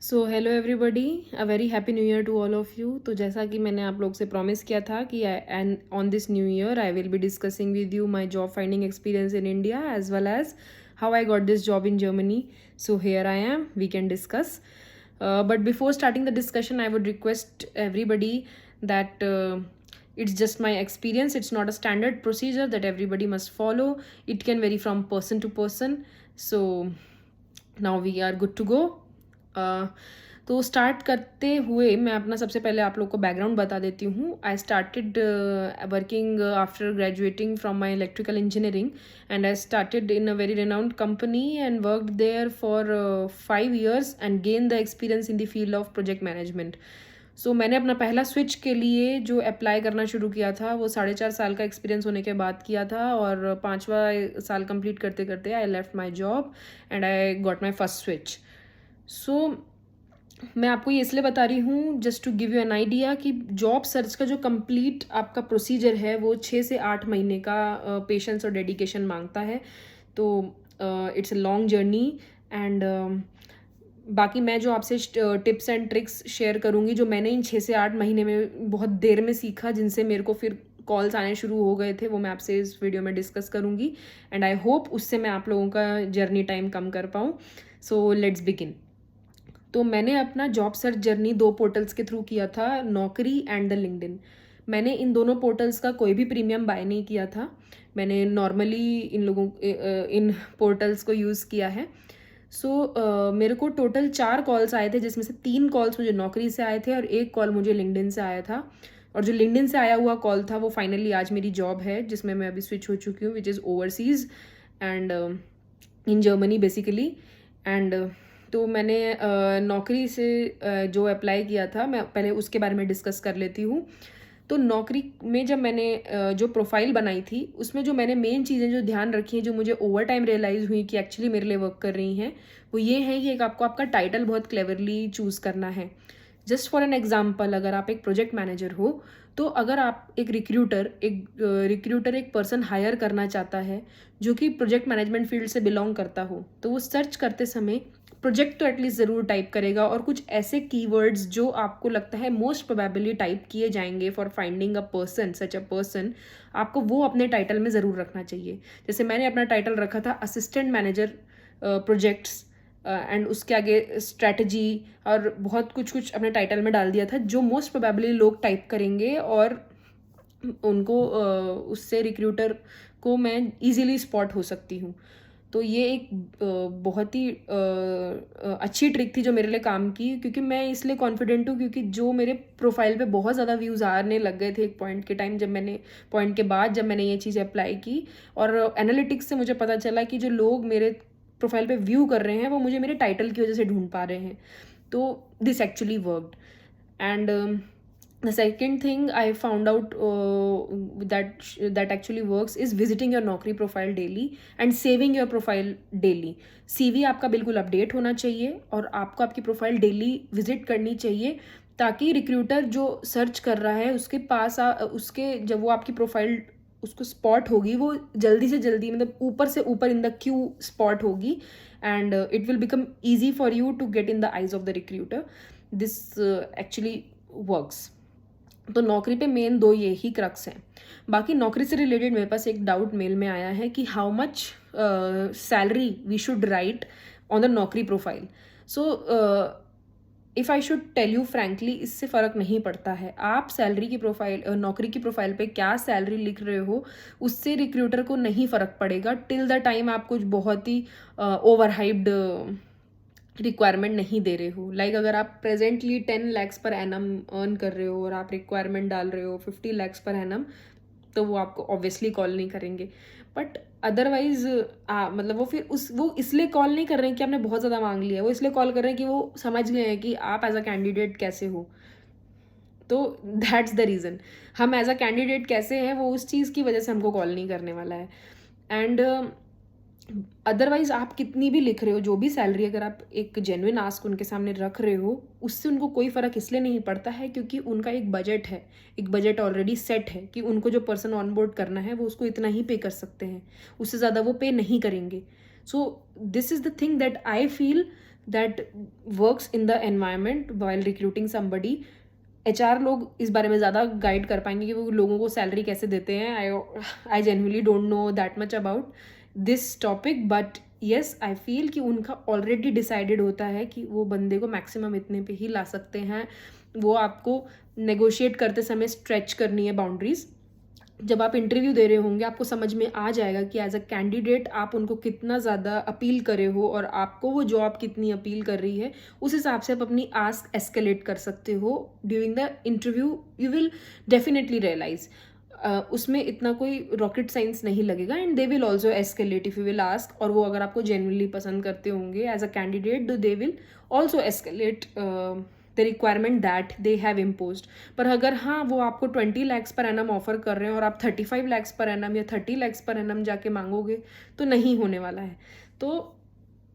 So hello everybody, a very happy new year to all of you. तो जैसा कि मैंने आप लोग से प्रॉमिस किया था कि and on this new year I will be discussing with you my job finding experience in India as well as how I got this job in Germany. So here I am, we can discuss, but before starting the discussion I would request everybody that it's just my experience, it's not a standard procedure that everybody must follow. It can vary from person to person. So now we are good to go. तो start करते हुए मैं अपना सबसे पहले आप लोग को बैकग्राउंड बता देती हूँ। I started working after graduating from my electrical engineering and I started in a very renowned company and worked there for 5 years and gain the experience in the field of project management. So मैंने अपना पहला switch के लिए जो apply करना शुरू किया था वो 4.5 साल का एक्सपीरियंस होने के बाद किया था, और 5वां साल कंप्लीट करते करते I left my job and I got my first switch. So मैं आपको ये इसलिए बता रही हूँ just to give you an idea कि जॉब सर्च का जो कंप्लीट आपका प्रोसीजर है वो 6 से 8 महीने का पेशेंस और डेडिकेशन मांगता है। तो it's a long journey and बाकी मैं जो आपसे टिप्स एंड ट्रिक्स शेयर करूँगी जो मैंने इन 6 से 8 महीने में बहुत देर में सीखा, जिनसे मेरे को फिर कॉल्स आने शुरू हो गए थे, वो मैं आपसे इस वीडियो में डिस्कस करूँगी एंड आई होप उससे मैं आप लोगों का जर्नी टाइम कम कर पाऊँ। So let's begin. तो मैंने अपना जॉब सर्च जर्नी 2 पोर्टल्स के थ्रू किया था, नौकरी एंड द लिंक्डइन। मैंने इन दोनों पोर्टल्स का कोई भी प्रीमियम बाय नहीं किया था। मैंने नॉर्मली इन पोर्टल्स को यूज़ किया है। सो मेरे को टोटल 4 कॉल्स आए थे, जिसमें से 3 कॉल्स मुझे नौकरी से आए थे और 1 कॉल मुझे लिंक्डइन से आया था। और जो लिंक्डइन से आया हुआ कॉल था वो फाइनली आज मेरी जॉब है, जिसमें मैं अभी स्विच हो चुकी हूँ, which is overseas and in Germany basically. And तो मैंने नौकरी से जो अप्लाई किया था, मैं पहले उसके बारे में डिस्कस कर लेती हूँ। तो नौकरी में जब मैंने जो प्रोफाइल बनाई थी उसमें जो मैंने मेन चीज़ें जो ध्यान रखी हैं, जो मुझे ओवर टाइम रियलाइज़ हुई कि एक्चुअली मेरे लिए वर्क कर रही हैं, वो ये है कि एक आपको आपका टाइटल बहुत क्लेवरली चूज़ करना है। जस्ट फॉर एन एग्जाम्पल, अगर आप एक प्रोजेक्ट मैनेजर हो, तो अगर आप एक रिक्रूटर एक पर्सन हायर करना चाहता है जो कि प्रोजेक्ट मैनेजमेंट फील्ड से बिलोंग करता हो, तो वो सर्च करते समय प्रोजेक्ट तो एटलीस्ट ज़रूर टाइप करेगा, और कुछ ऐसे कीवर्ड्स जो आपको लगता है मोस्ट प्रोबेबली टाइप किए जाएंगे for finding a person, such a person, आपको वो अपने टाइटल में ज़रूर रखना चाहिए। जैसे मैंने अपना टाइटल रखा था असिस्टेंट मैनेजर प्रोजेक्ट्स, एंड उसके आगे स्ट्रैटेजी और बहुत कुछ कुछ अपने टाइटल में डाल दिया था, जो मोस्ट प्रोबेबली लोग टाइप करेंगे और उनको उससे रिक्रूटर को मैं इजीली स्पॉट हो सकती हूँ। तो ये एक बहुत ही अच्छी ट्रिक थी जो मेरे लिए काम की, क्योंकि मैं इसलिए कॉन्फिडेंट हूँ क्योंकि जो मेरे प्रोफाइल पे बहुत ज़्यादा व्यूज़ आने लग गए थे एक पॉइंट के बाद जब मैंने ये चीज़ अप्लाई की, और एनालिटिक्स से मुझे पता चला कि जो लोग मेरे प्रोफाइल पे व्यू कर रहे हैं वो मुझे मेरे टाइटल की वजह से ढूंढ पा रहे हैं। तो this actually worked and the second thing I found out that actually works is visiting your Naukri profile daily and saving your profile daily. CV आपका बिल्कुल अपडेट होना चाहिए और आपको आपकी प्रोफाइल डेली विजिट करनी चाहिए, ताकि रिक्रूटर जो सर्च कर रहा है उसके पास उसके जब वो आपकी प्रोफाइल उसको स्पॉट होगी, वो जल्दी से जल्दी, मतलब ऊपर से ऊपर इन द क्यू स्पॉट होगी, and it will become easy for you to get in the eyes of the recruiter. This actually works. तो नौकरी पे मेन 2 ये ही क्रक्स हैं। बाकी नौकरी से रिलेटेड मेरे पास एक डाउट मेल में आया है कि how much salary we should write on the नौकरी profile. So if I should tell you frankly, इससे फ़र्क नहीं पड़ता है आप सैलरी की प्रोफाइल, नौकरी की प्रोफाइल पे क्या सैलरी लिख रहे हो, उससे रिक्रूटर को नहीं फ़र्क पड़ेगा टिल द टाइम आप कुछ बहुत ही ओवर हाइप्ड रिक्वायरमेंट नहीं दे रहे हो। लाइक अगर आप presently 10 lakhs per annum earn कर रहे हो और आप रिक्वायरमेंट डाल रहे हो 50 lakhs पर एनम, तो वो आपको ऑब्वियसली कॉल नहीं करेंगे। बट अदरवाइज मतलब वो इसलिए कॉल नहीं कर रहे हैं कि आपने बहुत ज़्यादा मांग लिया है, वो इसलिए कॉल कर रहे हैं कि वो समझ गए हैं कि आप एज अ कैंडिडेट कैसे हो। तो दैट्स द रीज़न, हम एज अ कैंडिडेट कैसे हैं वो उस चीज़ की वजह से हमको कॉल नहीं करने वाला है। एंड अदरवाइज आप कितनी भी लिख रहे हो, जो भी सैलरी अगर आप एक जेन्युइन आस्क उनके सामने रख रहे हो, उससे उनको कोई फ़र्क इसलिए नहीं पड़ता है क्योंकि उनका एक बजट है, एक बजट ऑलरेडी सेट है कि उनको जो पर्सन ऑनबोर्ड करना है वो उसको इतना ही पे कर सकते हैं, उससे ज़्यादा वो पे नहीं करेंगे। सो this is the thing that I feel that works in the environment while recruiting somebody. HR लोग इस बारे में ज़्यादा गाइड कर पाएंगे कि वो लोगों को सैलरी कैसे देते हैं। I genuinely don't know that much about this topic, but yes I feel कि उनका ऑलरेडी डिसाइडेड होता है कि वो बंदे को मैक्सिमम इतने पे ही ला सकते हैं। वो आपको नेगोशिएट करते समय स्ट्रेच करनी है बाउंड्रीज। जब आप इंटरव्यू दे रहे होंगे आपको समझ में आ जाएगा कि एज अ कैंडिडेट आप उनको कितना ज़्यादा अपील करे हो और आपको वो जॉब कितनी अपील कर रही है। उस हिसाब से आप अपनी आस्क एस्केलेट कर सकते हो during the interview. You will definitely realize उसमें इतना कोई रॉकेट साइंस नहीं लगेगा, and they will also escalate if you will ask. और वो अगर आपको जेन्युइनली पसंद करते होंगे as a candidate, they will also escalate the requirement that they have imposed. पर अगर हाँ वो आपको 20 lakhs पर एनम ऑफर कर रहे हैं और आप 35 lakhs पर एनम या 30 lakhs पर एनम जाके मांगोगे तो नहीं होने वाला है। तो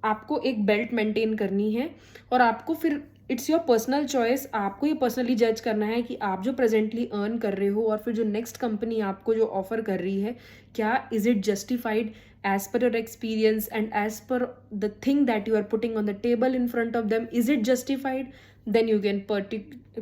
आपको एक बेल्ट मेंटेन करनी है और आपको फिर इट्स योर पर्सनल चॉइस। आपको ये पर्सनली जज करना है कि आप जो प्रेजेंटली अर्न कर रहे हो और फिर जो नेक्स्ट कंपनी आपको जो ऑफर कर रही है, क्या is it justified as per your experience and as per the thing that you are putting on the table in front of them. Is it justified? Then you can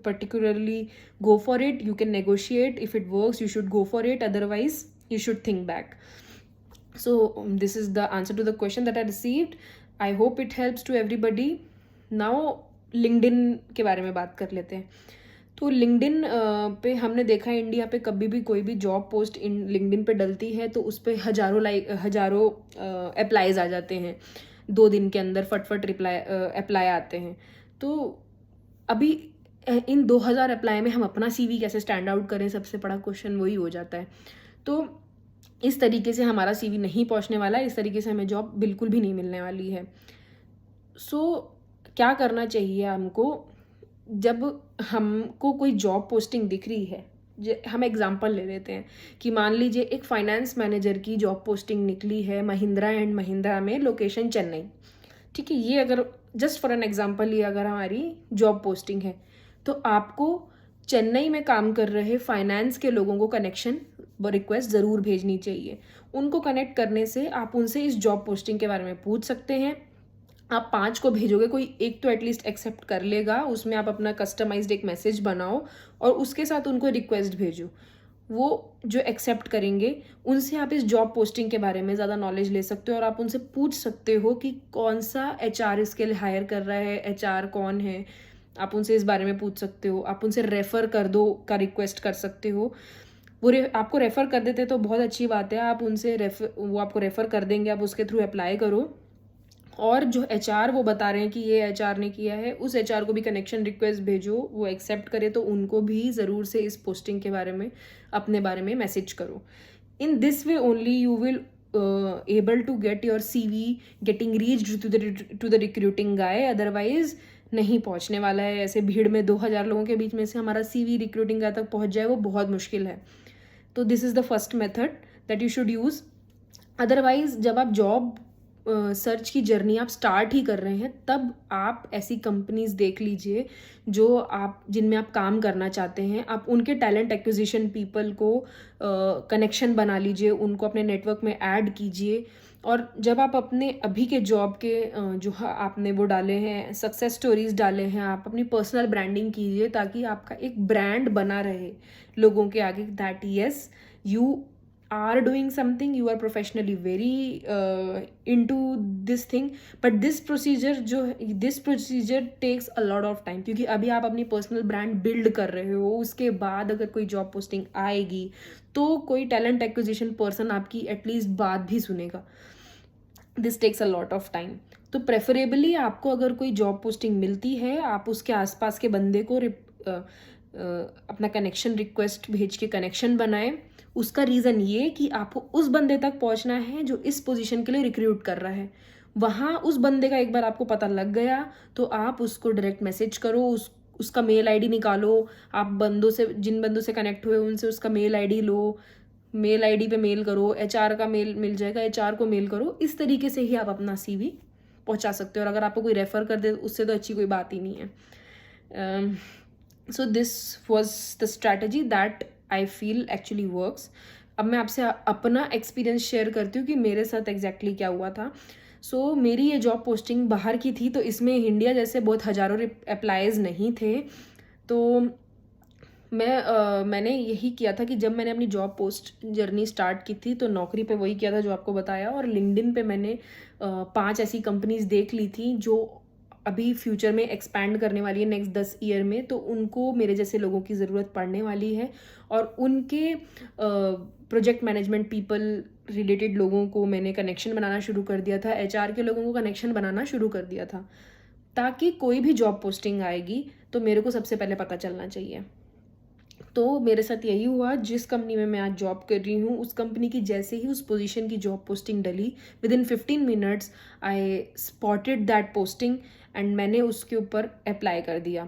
particularly go for it. You can negotiate. If it works, you should go for it. Otherwise, you should think back. So this is the answer to the question that I received. I hope it helps to everybody. Now LinkedIn के बारे में बात कर लेते हैं। तो LinkedIn पे हमने देखा है इंडिया पे कभी भी कोई भी जॉब पोस्ट इन लिंक्डइन पे डलती है तो उस पर हज़ारों अप्लाईज आ जाते हैं। 2 दिन के अंदर फटफट अप्लाई आते हैं। तो अभी इन 2000 अप्लाई में हम अपना CV कैसे स्टैंड आउट करें, सबसे बड़ा क्वेश्चन वही हो जाता है। तो इस तरीके से हमारा CV नहीं पहुंचने वाला है, इस तरीके से हमें जॉब बिल्कुल भी नहीं मिलने वाली है। सो क्या करना चाहिए हमको जब हमको कोई जॉब पोस्टिंग दिख रही है। हम एग्जांपल ले लेते हैं कि मान लीजिए एक फाइनेंस मैनेजर की जॉब पोस्टिंग निकली है महिंद्रा एंड महिंद्रा में, लोकेशन चेन्नई। ठीक है, ये अगर जस्ट फॉर एन एग्जांपल ये अगर हमारी जॉब पोस्टिंग है तो आपको चेन्नई में काम कर रहे फाइनेंस के लोगों को कनेक्शन रिक्वेस्ट ज़रूर भेजनी चाहिए। उनको कनेक्ट करने से आप उनसे इस जॉब पोस्टिंग के बारे में पूछ सकते हैं। आप 5 को भेजोगे, कोई एक तो एटलीस्ट एक्सेप्ट कर लेगा। उसमें आप अपना कस्टमाइज्ड एक मैसेज बनाओ और उसके साथ उनको रिक्वेस्ट भेजो। वो जो एक्सेप्ट करेंगे उनसे आप इस जॉब पोस्टिंग के बारे में ज़्यादा नॉलेज ले सकते हो और आप उनसे पूछ सकते हो कि कौन सा HR इसके लिए हायर कर रहा है, HR कौन है। आप उनसे इस बारे में पूछ सकते हो। आप उनसे रेफ़र कर दो का रिक्वेस्ट कर सकते हो। वो आपको रेफ़र कर देते तो बहुत अच्छी बात है। आप उनसे वो आपको रेफ़र कर देंगे, आप उसके थ्रू अप्लाई करो। और जो HR वो बता रहे हैं कि ये HR ने किया है, उस HR को भी कनेक्शन रिक्वेस्ट भेजो। वो एक्सेप्ट करे तो उनको भी ज़रूर से इस पोस्टिंग के बारे में अपने बारे में मैसेज करो। In this way only you will able to get your CV getting reached to the recruiting guy. Otherwise नहीं पहुंचने वाला है। ऐसे भीड़ में 2000 लोगों के बीच में से हमारा CV रिक्रूटिंग गाय तक पहुंच जाए वो बहुत मुश्किल है। तो this is the first method that you should use. Otherwise जब आप जॉब सर्च की जर्नी आप स्टार्ट ही कर रहे हैं तब आप ऐसी कंपनीज देख लीजिए जिनमें आप काम करना चाहते हैं। आप उनके टैलेंट एक्विजिशन पीपल को कनेक्शन बना लीजिए, उनको अपने नेटवर्क में ऐड कीजिए। और जब आप अपने अभी के जॉब के जो आपने वो डाले हैं सक्सेस स्टोरीज डाले हैं, आप अपनी पर्सनल ब्रांडिंग कीजिए ताकि आपका एक ब्रांड बना रहे लोगों के आगे that yes you are doing something, you are professionally very into this thing, but this procedure takes a lot of time। क्योंकि अभी आप अपनी पर्सनल ब्रांड बिल्ड कर रहे हो, उसके बाद अगर कोई जॉब पोस्टिंग आएगी तो कोई टैलेंट एक्विजिशन पर्सन आपकी एटलीस्ट बात भी सुनेगा। This takes a lot of time. तो प्रेफरेबली आपको अगर कोई जॉब पोस्टिंग मिलती है आप उसके आसपास के बंदे को अपना कनेक्शन रिक्वेस्ट भेज के कनेक्शन बनाएं। उसका रीज़न ये कि आपको उस बंदे तक पहुंचना है जो इस पोजीशन के लिए रिक्रूट कर रहा है। वहाँ उस बंदे का एक बार आपको पता लग गया तो आप उसको डायरेक्ट मैसेज करो, उसका मेल ID निकालो। आप जिन बंदों से कनेक्ट हुए उनसे उसका मेल ID लो, मेल ID पे मेल करो। HR का मेल मिल जाएगा, HR को मेल करो। इस तरीके से ही आप अपना CV पहुँचा सकते हो। और अगर आपको कोई रेफ़र कर दे उससे तो अच्छी कोई बात ही नहीं है। सो this was the strategy that I feel actually works. अब मैं आपसे अपना एक्सपीरियंस शेयर करती हूँ कि मेरे साथ एग्जैक्टली क्या हुआ था। सो मेरी ये जॉब पोस्टिंग बाहर की थी, तो इसमें इंडिया जैसे बहुत हज़ारों अप्लाइज नहीं थे। तो मैंने यही किया था कि जब मैंने अपनी जॉब पोस्ट जर्नी स्टार्ट की थी, तो नौकरी पे वही किया था जो आपको बताया, और लिंक्डइन पे मैंने 5 ऐसी कंपनीज़ देख ली थी जो अभी फ्यूचर में एक्सपैंड करने वाली है नेक्स्ट 10 ईयर में, तो उनको मेरे जैसे लोगों की ज़रूरत पड़ने वाली है। और उनके प्रोजेक्ट मैनेजमेंट पीपल रिलेटेड लोगों को मैंने कनेक्शन बनाना शुरू कर दिया था, एचआर के लोगों को कनेक्शन बनाना शुरू कर दिया था, ताकि कोई भी जॉब पोस्टिंग आएगी तो मेरे को सबसे पहले पता चलना चाहिए। तो मेरे साथ यही हुआ, जिस कंपनी में मैं आज जॉब कर रही हूँ उस कंपनी की जैसे ही उस पोजीशन की जॉब पोस्टिंग डली, with in 15 minutes I spotted that posting and मैंने उसके ऊपर अप्लाई कर दिया।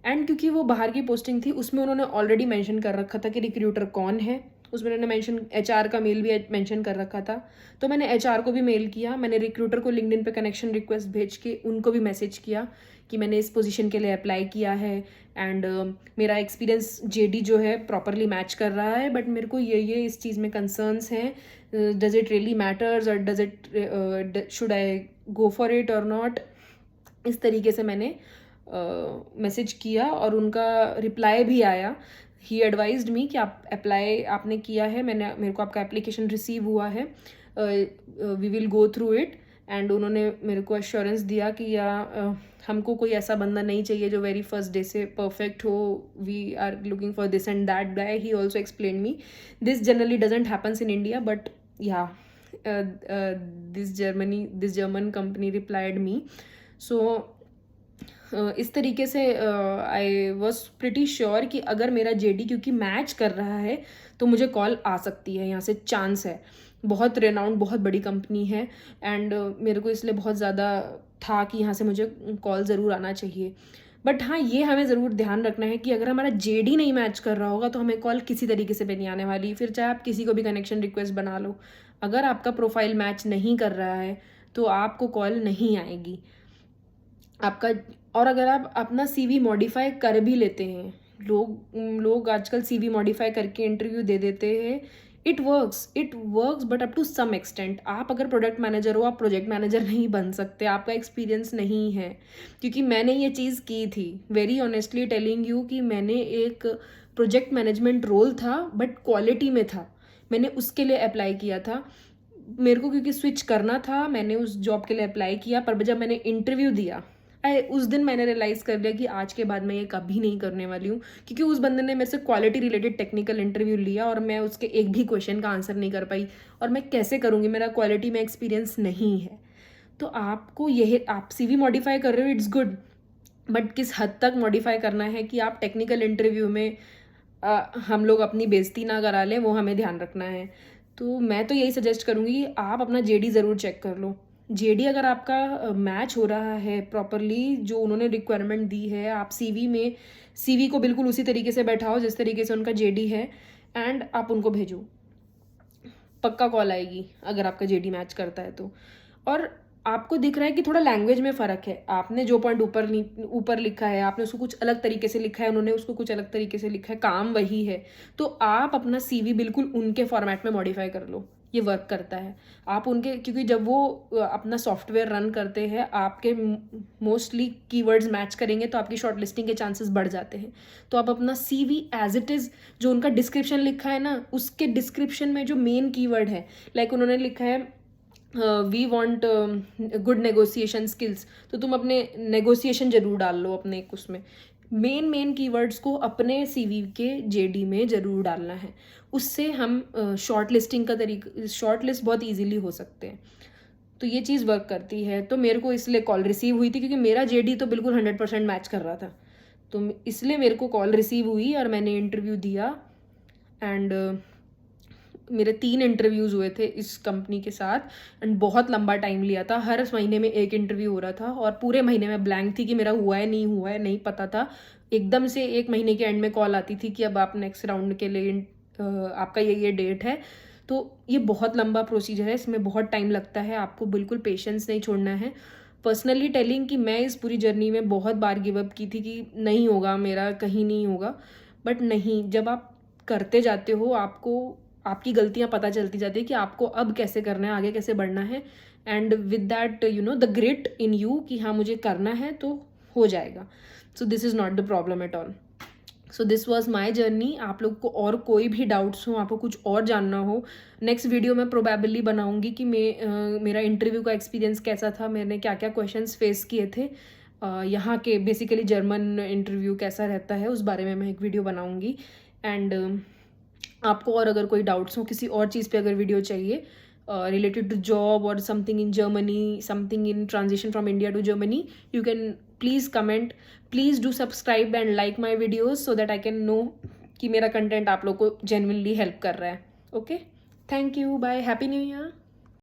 एंड क्योंकि वो बाहर की पोस्टिंग थी, उसमें उन्होंने ऑलरेडी मेंशन कर रखा था कि रिक्रूटर कौन है, उसमें उन्होंने मेंशन एचआर का मेल भी मेंशन कर रखा था। तो मैंने एचआर को भी मेल किया, मैंने रिक्रूटर को लिंक्डइन पे कनेक्शन रिक्वेस्ट भेज के उनको भी मैसेज किया कि मैंने इस पोजीशन के लिए अप्लाई किया है एंड मेरा एक्सपीरियंस जेडी जो है प्रॉपरली मैच कर रहा है, बट मेरे को ये इस चीज़ में कंसर्न्स हैं, डज इट रियली मैटर्स और does it should I go for it और नॉट। इस तरीके से मैंने मैसेज किया और उनका रिप्लाई भी आया। ही एडवाइज्ड मी कि आप अप्लाई आपने किया है, मेरे को आपका एप्लीकेशन रिसीव हुआ है, we will go through it. And उन्होंने मेरे को एश्योरेंस दिया कि हमको कोई ऐसा बंदा नहीं चाहिए जो वेरी फर्स्ट डे से परफेक्ट हो, we are looking for this and that guy. He also explain me this generally doesn't happens in India, but yeah this German company replied me. So इस तरीके से आई वॉज प्रिटी श्योर कि अगर मेरा JD क्योंकि match कर रहा है तो मुझे कॉल आ सकती है, यहाँ से चांस है। बहुत रेनाउंड बहुत बड़ी कंपनी है एंड मेरे को इसलिए बहुत ज़्यादा था कि यहाँ से मुझे कॉल ज़रूर आना चाहिए। बट हाँ, ये हमें ज़रूर ध्यान रखना है कि अगर हमारा जेडी नहीं मैच कर रहा होगा तो हमें कॉल किसी तरीके से भी नहीं आने वाली, फिर चाहे आप किसी को भी कनेक्शन रिक्वेस्ट बना लो, अगर आपका प्रोफाइल मैच नहीं कर रहा है तो आपको कॉल नहीं आएगी आपका। और अगर आप अपना सीवी मॉडिफाई कर भी लेते हैं, लोग आजकल सीवी मॉडिफाई करके इंटरव्यू दे देते हैं, it works but up to some extent. आप अगर प्रोडक्ट मैनेजर हो, आप प्रोजेक्ट मैनेजर नहीं बन सकते, आपका एक्सपीरियंस नहीं है। क्योंकि मैंने ये चीज़ की थी, वेरी ऑनेस्टली टेलिंग यू, कि मैंने एक प्रोजेक्ट मैनेजमेंट रोल था बट क्वालिटी में था, मैंने उसके लिए अप्लाई किया था। मेरे को क्योंकि स्विच करना था, मैंने उस जॉब के लिए अप्लाई किया, पर जब मैंने इंटरव्यू दिया उस दिन मैंने रियलाइज़ कर लिया कि आज के बाद मैं ये कभी नहीं करने वाली हूँ। क्योंकि उस बंदे ने मेरे से क्वालिटी रिलेटेड टेक्निकल इंटरव्यू लिया और मैं उसके एक भी क्वेश्चन का आंसर नहीं कर पाई, और मैं कैसे करूँगी, मेरा क्वालिटी में एक्सपीरियंस नहीं है। तो आपको यही, आप सीवी मॉडिफाई कर रहे हो, इट्स गुड, बट किस हद तक मॉडिफाई करना है कि आप टेक्निकल इंटरव्यू में हम लोग अपनी बेइज्जती ना करा लें, वो हमें ध्यान रखना है। तो मैं तो यही सजेस्ट करूँगी कि आप अपना जेडी ज़रूर चेक कर लो। जेडी अगर आपका मैच हो रहा है प्रॉपरली, जो उन्होंने रिक्वायरमेंट दी है, आप सीवी को बिल्कुल उसी तरीके से बैठाओ जिस तरीके से उनका जेडी है, एंड आप उनको भेजो, पक्का कॉल आएगी अगर आपका जेडी मैच करता है तो। और आपको दिख रहा है कि थोड़ा लैंग्वेज में फ़र्क है, आपने जो पॉइंट ऊपर लिखा है, आपने उसको कुछ अलग तरीके से लिखा है, उन्होंने उसको कुछ अलग तरीके से लिखा है, काम वही है, तो आप अपना सीवी बिल्कुल उनके फॉर्मेट में मॉडिफाई कर लो, ये वर्क करता है। आप उनके, क्योंकि जब वो अपना सॉफ्टवेयर रन करते हैं, आपके मोस्टली कीवर्ड्स मैच करेंगे तो आपकी शॉर्ट लिस्टिंग के चांसेस बढ़ जाते हैं। तो आप अपना सीवी एज इट इज़, जो उनका डिस्क्रिप्शन लिखा है ना, उसके डिस्क्रिप्शन में जो मेन कीवर्ड है, लाइक उन्होंने लिखा है we want good negotiation skills, तो तुम अपने नेगोशिएशन जरूर डाल लो अपने उसमें, मेन कीवर्ड्स को अपने सीवी के जेडी में ज़रूर डालना है। उससे हम शॉर्ट लिस्टिंग का शॉर्ट लिस्ट बहुत इजीली हो सकते हैं, तो ये चीज़ वर्क करती है। तो मेरे को इसलिए कॉल रिसीव हुई थी क्योंकि मेरा जेडी तो बिल्कुल 100% मैच कर रहा था, तो इसलिए मेरे को कॉल रिसीव हुई और मैंने इंटरव्यू दिया। एंड मेरे 3 इंटरव्यूज़ हुए थे इस कंपनी के साथ, एंड बहुत लंबा टाइम लिया था, हर महीने में एक इंटरव्यू हो रहा था, और पूरे महीने में ब्लैंक थी कि मेरा हुआ है नहीं पता था। एकदम से 1 महीने के एंड में कॉल आती थी कि अब आप नेक्स्ट राउंड के लिए आपका ये डेट है। तो ये बहुत लंबा प्रोसीजर है, इसमें बहुत टाइम लगता है, आपको बिल्कुल पेशेंस नहीं छोड़ना है। पर्सनली टेलिंग कि मैं इस पूरी जर्नी में बहुत बार गिव अप की थी कि नहीं होगा मेरा, कहीं नहीं होगा, बट नहीं, जब आप करते जाते हो आपको आपकी गलतियां पता चलती जाती है कि आपको अब कैसे करना है, आगे कैसे बढ़ना है, and with that the grit in you कि हाँ मुझे करना है तो हो जाएगा. So this is not the problem at all. So this was my journey. आप लोग को और कोई भी डाउट्स हो, आपको कुछ और जानना हो, नेक्स्ट वीडियो में प्रोबेबली बनाऊंगी कि मेरा इंटरव्यू का एक्सपीरियंस कैसा था, मैंने क्या क्या क्वेश्चंस फेस किए थे, यहाँ के बेसिकली जर्मन इंटरव्यू कैसा रहता है उस बारे में मैं एक वीडियो बनाऊंगी. एंड आपको और अगर कोई डाउट्स हो किसी और चीज़ पे अगर वीडियो चाहिए related to job or something in Germany, something in transition from India to Germany, you can please comment. Please do subscribe and like my videos so that I can know कि मेरा content आप लोग को genuinely help कर रहा है. Okay, thank you, bye, happy new year.